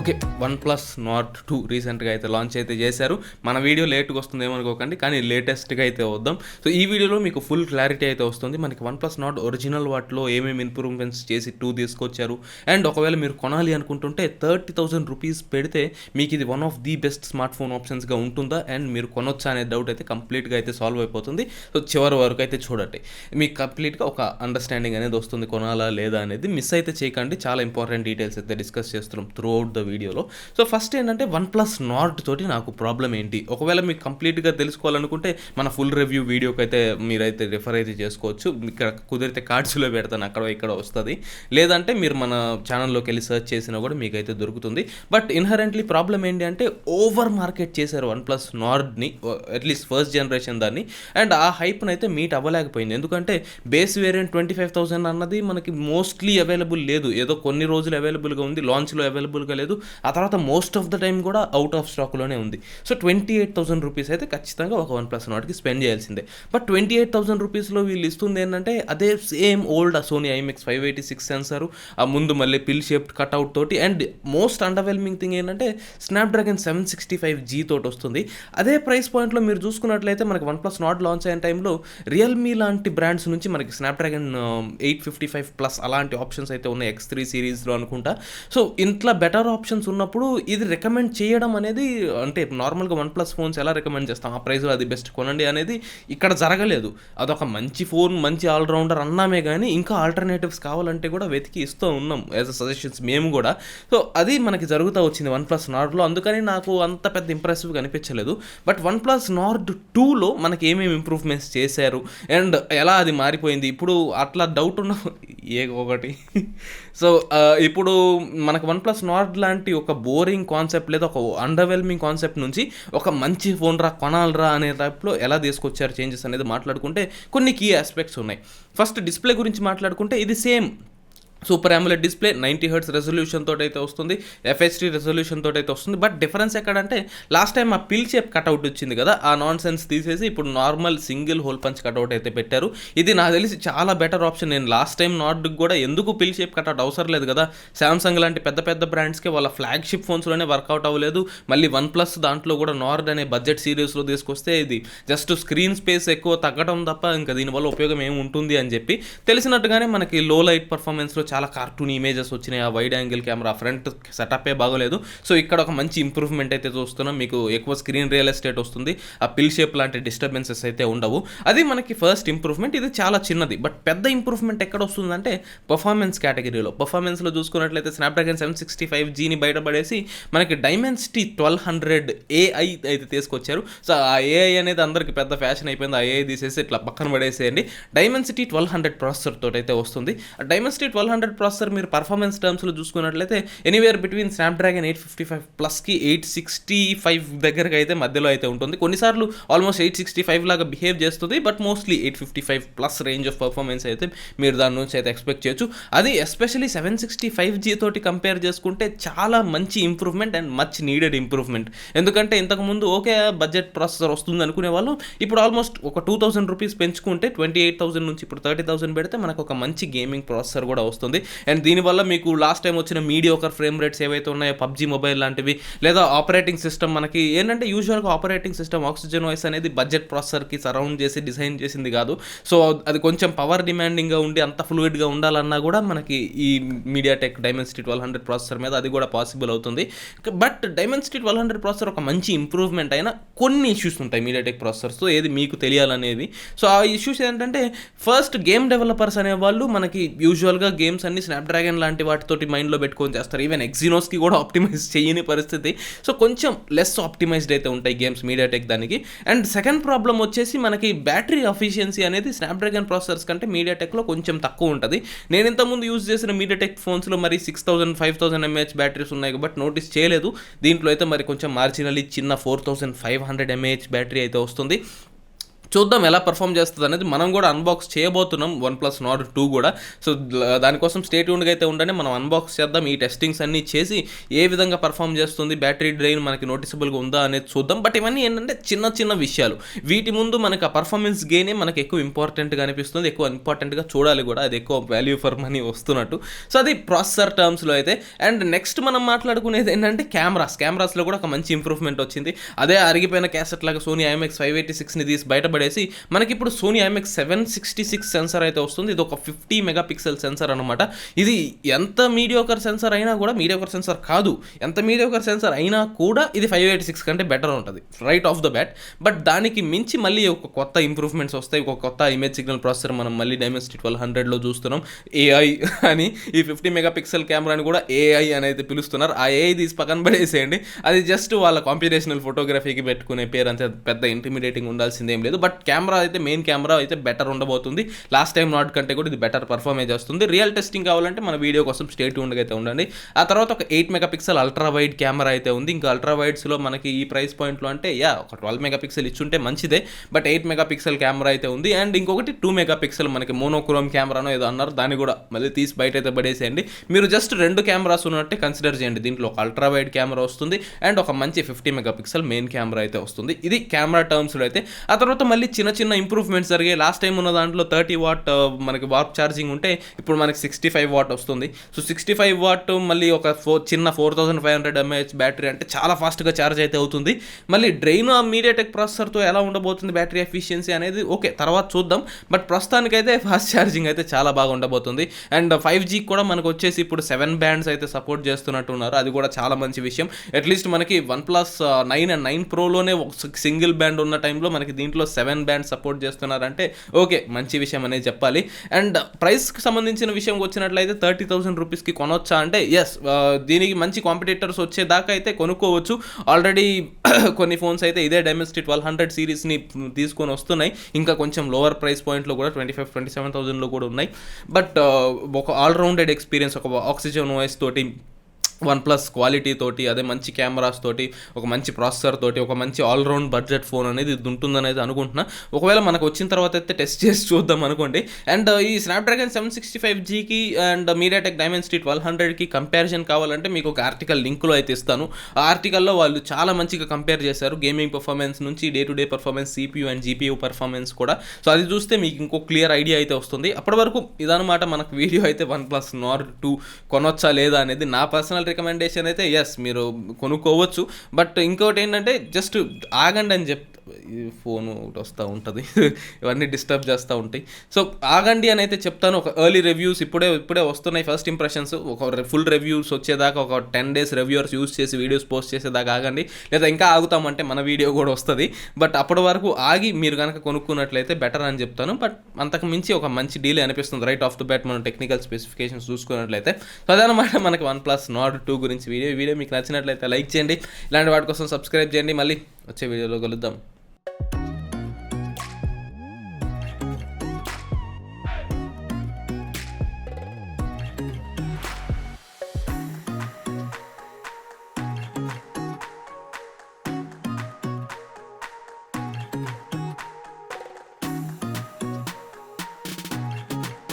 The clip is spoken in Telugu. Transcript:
ఓకే. OnePlus Nord 2 రీసెంట్‌గా అయితే లాంచ్ అయితే చేశారు. మన వీడియో లేట్‌గా వస్తుందేమో అనుకోకండి. కానీ లేటెస్ట్‌గా అయితే వద్దాం. సో ఈ వీడియోలో మీకు ఫుల్ క్లారిటీ అయితే వస్తుంది. మనకి OnePlus Nord ఒరిజినల్ వాటిలో ఏమేమి ఇంప్రూవ్‌మెంట్స్ చేసి 2 తీసుకొచ్చారు. అండ్ ఒకవేళ మీరు కొనాలి అనుకుంటుంటే 30,000 రూపీస్ పెడితే మీకు ఇది one of the best smart phone ఆప్షన్స్‌గా ఉంటుందా? అండ్ మీరు కొనొచ్చా అనే డౌట్ అయితే కంప్లీట్‌గా అయితే సాల్వ్ అయిపోతుంది. సో చివరి వరకు అయితే చూడండి. మీకు కంప్లీట్‌గా ఒక అండర్‌స్టాండింగ్ అనేది వస్తుంది. కొనాలా లేదా అనేది మిస్ అయితే చేయకండి. చాలా ఇంపార్టెంట్ డీటెయిల్స్ అయితే డిస్కస్ చేస్తున్నాం త్రూ అవుట్ ద వీడియోలో. సో ఫస్ట్ ఏంటంటే OnePlus Nord తోటి నాకు ప్రాబ్లం ఏంటి, ఒకవేళ మీకు కంప్లీట్గా తెలుసుకోవాలనుకుంటే మన ఫుల్ రివ్యూ వీడియోకి అయితే మీరైతే రిఫర్ అయితే చేసుకోవచ్చు. ఇక్కడ కుదిరితే కార్డ్స్లో పెడతాను, అక్కడ ఇక్కడ వస్తుంది. లేదంటే మీరు మన ఛానల్లోకి వెళ్ళి సెర్చ్ చేసినా కూడా మీకైతే దొరుకుతుంది. బట్ ఇన్హరెంట్లీ ప్రాబ్లం ఏంటి అంటే ఓవర్ మార్కెట్ చేశారు OnePlus Nordని, అట్లీస్ట్ ఫస్ట్ జనరేషన్ దాన్ని. అండ్ ఆ హైప్ని అయితే మీట్ అవ్వలేకపోయింది. ఎందుకంటే బేస్ వేరియంట్ 25,000 అన్నది మనకి మోస్ట్లీ అవైలబుల్ లేదు. ఏదో కొన్ని రోజులు అవైలబుల్గా ఉంది, లాంచ్లో అవైలబుల్గా లేదు. ఆ తర్వాత మోస్ట్ ఆఫ్ ద టైం కూడా అవుట్ ఆఫ్ స్టాక్లోనే ఉంది. సో 28,000 రూపీస్ అయితే ఖచ్చితంగా ఒక OnePlus Nordకి స్పెండ్ చేయాల్సిందే. బట్ 28,000 రూపీస్లో వీళ్ళు ఇస్తుంది ఏంటంటే అదే same old Sony IMX 586 sensor, ఆ ముందు మళ్ళీ పిల్ షేప్డ్ కట్అవుట్ తోటి. అండ్ మోస్ట్ అండర్వెల్మింగ్ థింగ్ ఏంటంటే స్నాప్డ్రాగన్ 765G తోటి వస్తుంది. అదే ప్రైస్ పాయింట్లో మీరు చూసుకున్నట్లయితే మనకి OnePlus Nord లాంచ్ అయిన టైంలో రియల్మీ లాంటి బ్రాండ్స్ నుంచి మనకి స్నాప్డ్రాగన్ 855+ అలాంటి ఆప్షన్స్ అయితే ఉన్నాయి X3 సిరీస్లో అనుకుంటా. సో ఇంట్లో బెటర్ ఆప్షన్స్ ఉన్నప్పుడు ఇది రికమెండ్ చేయడం అనేది, అంటే నార్మల్గా OnePlus ఫోన్స్ ఎలా రికమెండ్ చేస్తాం, ఆ ప్రైస్లో అది బెస్ట్ కొనండి అనేది ఇక్కడ జరగలేదు. అదొక మంచి ఫోన్, మంచి ఆల్రౌండర్ అన్నామే కానీ ఇంకా ఆల్టర్నేటివ్స్ కావాలంటే కూడా వెతికి ఇస్తూ ఉన్నాం యాజ్ అ సజెషన్స్ మేము కూడా. సో అది మనకి జరుగుతూ వచ్చింది OnePlus Nordలో, అందుకని నాకు అంత పెద్ద ఇంప్రెసివ్గా అనిపించలేదు. బట్ OnePlus Nord 2లో మనకి ఏమేమి ఇంప్రూవ్మెంట్స్ చేశారు అండ్ ఎలా అది మారిపోయింది ఇప్పుడు అట్లా డౌట్ ఉన్న ఒకటి. సో ఇప్పుడు మనకు OnePlus Nord లాంటి ఒక బోరింగ్ కాన్సెప్ట్ లేదా ఒక అండర్వెల్మింగ్ కాన్సెప్ట్ నుంచి ఒక మంచి ఫోన్ రా కొనాలరా అనే టైప్లో ఎలా తీసుకొచ్చారు చేంజెస్ అనేది మాట్లాడుకుంటే కొన్ని కీ ఆస్పెక్ట్స్ ఉన్నాయి. ఫస్ట్ డిస్ప్లే గురించి మాట్లాడుకుంటే ఇది same super AMOLED display 90Hz resolution తోటి అయితే వస్తుంది, FHD రెజల్యూషన్ తోటి అయితే వస్తుంది. బట్ డిఫరెన్స్ ఎక్కడంటే లాస్ట్ టైం ఆ పిల్ షేప్ కట్అవుట్ వచ్చింది కదా, ఆ నాన్ సెన్స్ తీసేసి ఇప్పుడు normal single hole punch cutout అయితే పెట్టారు. ఇది నాకు తెలిసి చాలా బెటర్ ఆప్షన్. నేను లాస్ట్ టైం నార్డ్కి కూడా ఎందుకు పిల్ షేప్ కట్అవుట్ అవసరం లేదు కదా, శాంసంగ్ లాంటి పెద్ద పెద్ద బ్రాండ్స్కి వాళ్ళ ఫ్లాగ్షిప్ ఫోన్స్లోనే వర్కౌట్ అవ్వలేదు. మళ్ళీ OnePlus దాంట్లో కూడా నార్డ్ అనే బడ్జెట్ సిరీస్లో తీసుకొస్తే ఇది జస్ట్ స్క్రీన్ స్పేస్ ఎక్కువ తగ్గడం తప్ప ఇంకా దీనివల్ల ఉపయోగం ఏమి ఉంటుంది అని చెప్పి తెలిసినట్టుగానే మనకి లో లైట్ పర్ఫార్మెన్స్లో చాలా కార్టూన్ ఇమేజెస్ వచ్చినాయి. ఆ వైడ్ యాంగిల్ కెమెరా ఫ్రంట్ సెటప్పే బాగోలేదు. సో ఇక్కడ ఒక మంచి ఇంప్రూవ్మెంట్ అయితే చూస్తున్నాం. మీకు ఎక్కువ స్క్రీన్ రియల్ ఎస్టేట్ వస్తుంది, ఆ పిల్ షేప్ లాంటి డిస్టర్బెన్సెస్ అయితే ఉండవు. అది మనకి ఫస్ట్ ఇంప్రూవ్మెంట్. ఇది చాలా చిన్నది. బట్ పెద్ద ఇంప్రూవ్మెంట్ ఎక్కడ వస్తుందంటే పర్ఫార్మెన్స్ కేటగిరీలో. పర్ఫార్మెన్స్లో చూసుకున్నట్లయితే స్నాప్డ్రాగన్ 765Gని బయటపడేసి మనకి Dimensity 1200 AI అయితే తీసుకొచ్చారు. సో ఆ AI అనేది అందరికి పెద్ద ఫ్యాషన్ అయిపోయింది. ఆ AI తీసేసి ఇట్లా పక్కన పడేసేయండి. Dimensity 1200 ప్రాసెసర్ తోటి అయితే వస్తుంది. ఆ Dimensity 1200 ప్రాసెసర్ మీరు పర్ఫార్మెన్స్ టర్మ్స్లో చూసుకున్నట్లయితే ఎనీవేర్ బిట్వీన్ స్నాప్డ్రాగన్ 855+కి 865 దగ్గరగా అయితే మధ్యలో అయితే ఉంటుంది. కొన్నిసార్లు ఆల్మోస్ట్ 865 లాగా బిహేవ్ చేస్తుంది. But mostly 855+ range of performance అయితే మీరు దాని నుంచి అయితే ఎక్స్పెక్ట్ చేయొచ్చు. అది ఎస్పెషల్లీ 765G తోటి కంపేర్ చేసుకుంటే చాలా మంచి improvement and much needed improvement. ఎందుకంటే ఇంతకుముందు ఓకే బడ్జెట్ ప్రాసెసర్ వస్తుంది అనుకునే వాళ్ళు ఇప్పుడు ఆల్మోస్ట్ ఒక 2,000 రూపీస్ పెంచుకుంటే 28,000 నుంచి ఇప్పుడు 30,000 పెడితే మనకు ఒక మంచి గేమింగ్ ప్రాసెసర్ కూడా వస్తుంది. అండ్ దీనివల్ల మీకు లాస్ట్ టైం వచ్చిన మీడియోకర్ ఫ్రేమ్ రేట్స్ ఏవైతే ఉన్నాయో పబ్జీ మొబైల్ లాంటివి, లేదా ఆపరేటింగ్ సిస్టమ్ మనకి ఏంటంటే యూజువల్గా ఆపరేటింగ్ సిస్టమ్ ఆక్సిజన్ వాయిస్ అనేది బడ్జెట్ ప్రాసెసర్కి సరౌండ్ చేసి డిజైన్ చేసింది కాదు. సో అది కొంచెం పవర్ డిమాండింగ్గా ఉండి అంత ఫ్లూయిడ్గా ఉండాలన్నా కూడా మనకి ఈ మీడియాటెక్ Dimensity 1200 ప్రాసెసర్ మీద అది కూడా పాసిబుల్ అవుతుంది. బట్ Dimensity 1200 ప్రాసెసర్ ఒక మంచి ఇంప్రూవ్మెంట్ అయినా కొన్ని ఇష్యూస్ ఉంటాయి మీడియాటెక్ ప్రాసెసర్స్తో, ఏది మీకు తెలియాలనేవి. సో ఆ ఇష్యూస్ ఏంటంటే ఫస్ట్ గేమ్ డెవలపర్స్ అనేవాళ్ళు మనకి యూజువల్గా గేమ్స్ అన్ని స్నాప్డ్రాగన్ లాంటి వాటితోటి మైండ్లో పెట్టుకొని చేస్తారు. ఈవెన్ ఎగ్జినోస్కి కూడా ఆప్టిమైజ్ చేయని పరిస్థితి. సో కొంచెం లెస్ ఆప్టిమైజ్డ్ అయితే ఉంటాయి గేమ్స్ మీడియాటెక్ దానికి. అండ్ సెకండ్ ప్రాబ్లం వచ్చేసి మనకి బ్యాటరీ ఎఫిషియన్సీ అనేది స్నాప్డ్రాగన్ ప్రాసెసర్స్ కంటే మీడియాటెక్లో కొంచెం తక్కువ ఉంటుంది. నేను ఇంతకుముందు యూజ్ చేసిన మీడియాటెక్ ఫోన్స్లో మరి 6,000 5,000 mAh బ్యాటరీస్ ఉన్నాయి బట్ నోటీస్ చేయలేదు. దీంట్లో అయితే మరి కొంచెం మార్జినల్లీ చిన్న 4,500 mAh బ్యాటరీ అయితే వస్తుంది. చూద్దాం ఎలా పర్ఫామ్ చేస్తుంది అనేది. మనం కూడా అన్బాక్స్ చేయబోతున్నాం OnePlus Nord 2 కూడా. సో దానికోసం స్టే ట్యూన్డ్గా అయితే ఉండండి. మనం అన్బాక్స్ చేద్దాం, ఈ టెస్టింగ్స్ అన్నీ చేసి ఏ విధంగా పర్ఫామ్ చేస్తుంది, బ్యాటరీ డ్రైన్ మనకి నోటిసబుల్గా ఉందా అనేది చూద్దాం. బట్ ఇవన్నీ ఏంటంటే చిన్న చిన్న విషయాలు. వీటి ముందు మనకి ఆ పర్ఫార్మెన్స్ గెయినే మనకి ఎక్కువ ఇంపార్టెంట్గా అనిపిస్తుంది, ఎక్కువ ఇంపార్టెంట్గా చూడాలి కూడా, అది ఎక్కువ వాల్యూ ఫర్ మనీ వస్తున్నట్టు. సో అది ప్రాసెసర్ టర్మ్స్లో అయితే. అండ్ నెక్స్ట్ మనం మాట్లాడుకునేది ఏంటంటే కెమెరాస్లో కూడా ఒక మంచి ఇంప్రూవ్మెంట్ వచ్చింది. అదే అరిగిపోయిన క్యాసెట్ లాగా సోనీ IMX 586ని తీసి బయటపడేసి మనకి ఇప్పుడు సోనీ IMX 766 సెన్సర్ అయితే వస్తుంది. ఇది ఒక 50 మెగాపిక్సెల్ సెన్సర్ అనమాట. ఇది ఎంత మీడియోకర్ సెన్సర్ అయినా కూడా, మీడియోకర్ సెన్సర్ కాదు, ఎంత మీడియోకర్ సెన్సర్ అయినా కూడా ఇది 586 కంటే బెటర్ ఉంటుంది right of the bat. But దానికి మించి మళ్ళీ ఒక కొత్త ఇంప్రూవ్మెంట్స్ వస్తాయి, ఒక కొత్త ఇమేజ్ సిగ్నల్ ప్రాసెసర్ మనం మళ్ళీ Dimensity 1200లో చూస్తున్నాం. AI అని, ఈ 50 మెగాపిక్సెల్ కెమెరాని కూడా AI అని అయితే పిలుస్తున్నారు. ఆ AI తీసి పక్కన పడేసేయండి, అది జస్ట్ వాళ్ళ కాంప్యూటేషనల్ ఫోటోగ్రఫీకి పెట్టుకునే పేరు, అంతే పెద్ద ఇంటిమిడేటింగ్ ఉండాల్సిందేం లేదు. బట్ కెమెరా అయితే, మెయిన్ కెమెరా అయితే బెటర్ ఉండబోతుంది. లాస్ట్ టైం నాట్ కంటే కూడా ఇది బెటర్ పర్ఫార్మెన్స్ చేస్తుంది. రియల్ టెస్టింగ్ కావాలంటే మన వీడియో కోసం స్టే ట్యూన్డ్గా అయితే ఉండండి. ఆ తర్వాత ఒక 8 మెగాపిక్సెల్ అల్ట్రా వైడ్ కెమెరా అయితే ఉంది. ఇంకా అల్ట్రా వైడ్స్లో మనకి ఈ ప్రైస్ పాయింట్లో అంటే ఒక 12 మెగాపిక్సెల్ ఇచ్చుంటే మంచిదే, బట్ 8 మెగాపిక్సెల్ కెమెరా అయితే ఉంది. అండ్ ఇంకొకటి 2 మెగాపిక్సెల్ మనకి మోనోక్రోమ్ కెమెరానో ఏదో అన్నారు, దాన్ని కూడా మళ్ళీ తీసి బయట అయితే పడేసేయండి. మీరు జస్ట్ 2 కెమెరాస్ ఉన్నట్టే కన్సిడర్ చేయండి. దీంట్లో ఒక అల్ట్రా వైడ్ కెమెరా వస్తుంది అండ్ ఒక మంచి 50 మెగాపిక్సెల్ మెయిన్ కెమెరా అయితే వస్తుంది. ఇది కెమెరా టర్మ్స్లో అయితే. ఆ తర్వాత మళ్ళీ చిన్న చిన్న ఇంప్రూవ్మెంట్స్ జరిగాయి. లాస్ట్ టైం ఉన్న దాంట్లో 30 వాట్ మనకి వార్ప్ ఛార్జింగ్ ఉంటే ఇప్పుడు మనకి 65 వాట్ వస్తుంది. సో 65 వాట్ మళ్ళీ ఒక చిన్న 4500 mAh బ్యాటరీ అంటే చాలా ఫాస్ట్గా ఛార్జ్ అయితే అవుతుంది. మళ్ళీ డ్రైన్ మీడియాటెక్ ప్రాసెసర్తో ఎలా ఉండబోతుంది బ్యాటరీ ఎఫిషియన్సీ అనేది ఓకే తర్వాత చూద్దాం. బట్ ప్రస్తుతానికైతే ఫాస్ట్ ఛార్జింగ్ అయితే చాలా బాగా ఉండబోతుంది. అండ్ 5G కూడా మనకు వచ్చేసి ఇప్పుడు 7 బ్యాండ్స్ అయితే సపోర్ట్ చేస్తున్నట్టున్నారు, అది కూడా చాలా మంచి విషయం. అట్లీస్ట్ మనకి OnePlus 9 అండ్ 9 Proలోనే సింగిల్ బ్యాండ్ ఉన్న టైంలో మనకి దీంట్లో 7 బ్యాండ్ సపోర్ట్ చేస్తున్నారంటే ఓకే, మంచి విషయం అనేది చెప్పాలి. అండ్ ప్రైస్కి సంబంధించిన విషయం వచ్చినట్లయితే 30,000 రూపీస్కి కొనొచ్చా అంటే ఎస్, దీనికి మంచి కాంపిటేటర్స్ వచ్చేదాకా అయితే కొనుక్కోవచ్చు. ఆల్రెడీ కొన్ని ఫోన్స్ అయితే ఇదే Dimensity 1200 సిరీస్ని తీసుకొని వస్తున్నాయి. ఇంకా కొంచెం లోవర్ ప్రైస్ పాయింట్లో కూడా 25,000-27,000లో కూడా ఉన్నాయి. బట్ ఒక ఆల్రౌండెడ్ ఎక్స్పీరియన్స్, ఒక ఆక్సిజన్ OS తోటి, OnePlus క్వాలిటీ తోటి, అదే మంచి కెమెరాస్ తోటి, ఒక మంచి ప్రాసెసర్ తోటి, ఒక మంచి ఆల్రౌండ్ బడ్జెట్ ఫోన్ అనేది ఇది ఉంటుందని అయితే అనుకుంటున్నా. ఒకవేళ మనకు వచ్చిన తర్వాత అయితే టెస్ట్ చేసి చూద్దాం అనుకోండి. అండ్ ఈ స్నాప్డ్రాగన్ 765Gకి అండ్ మీడియాటెక్ Dimensity 1200కి కంపారిజన్ కావాలంటే మీకు ఒక ఆర్టికల్ లింక్లో అయితే ఇస్తాను. ఆ ఆర్టికల్లో వాళ్ళు చాలా మంచిగా కంపేర్ చేశారు, గేమింగ్ పర్ఫార్మెన్స్ నుంచి day to day performance, CPU and GPU performance కూడా. సో అది చూస్తే మీకు ఇంకో క్లియర్ ఐడియా అయితే వస్తుంది. అప్పటి వరకు ఇదనమాట మనకు వీడియో అయితే OnePlus Nord 2 కొనొచ్చా లేదా అనేది. నా పర్సనల్ రికమెండేషన్ అయితే ఎస్, మీరు కొనుక్కోవచ్చు. బట్ ఇంకోటి ఏంటంటే జస్ట్ ఆగండి అని ఈ ఫోన్ ఒకటి వస్తూ ఉంటుంది, ఇవన్నీ డిస్టర్బ్ చేస్తూ ఉంటాయి. సో ఆగండి అని అయితే చెప్తాను. ఒక ఎర్లీ రివ్యూస్ ఇప్పుడే వస్తున్నాయి, ఫస్ట్ ఇంప్రెషన్స్. ఒక ఫుల్ రివ్యూస్ వచ్చేదాకా, ఒక 10 days రివ్యూవర్స్ యూస్ చేసి వీడియోస్ పోస్ట్ చేసేదాకా ఆగండి. లేదా ఇంకా ఆగుతామంటే మన వీడియో కూడా వస్తుంది. బట్ అప్పటి వరకు ఆగి మీరు కనుక కొనుక్కున్నట్లయితే బెటర్ అని చెప్తాను. బట్ అంతకు మించి ఒక మంచి డీల్ అనిపిస్తుంది రైట్ ఆఫ్ ద బ్యాట్ మనం టెక్నికల్ స్పెసిఫికేషన్స్ చూసుకున్నట్లయితే. సో అదనమాట మనకి OnePlus Nord 2 గురించి వీడియో మీకు నచ్చినట్లయితే లైక్ చేయండి, ఇలాంటి వాటి కోసం సబ్స్క్రైబ్ చేయండి. మళ్ళీ వచ్చే వీడియోలో కలుద్దాం.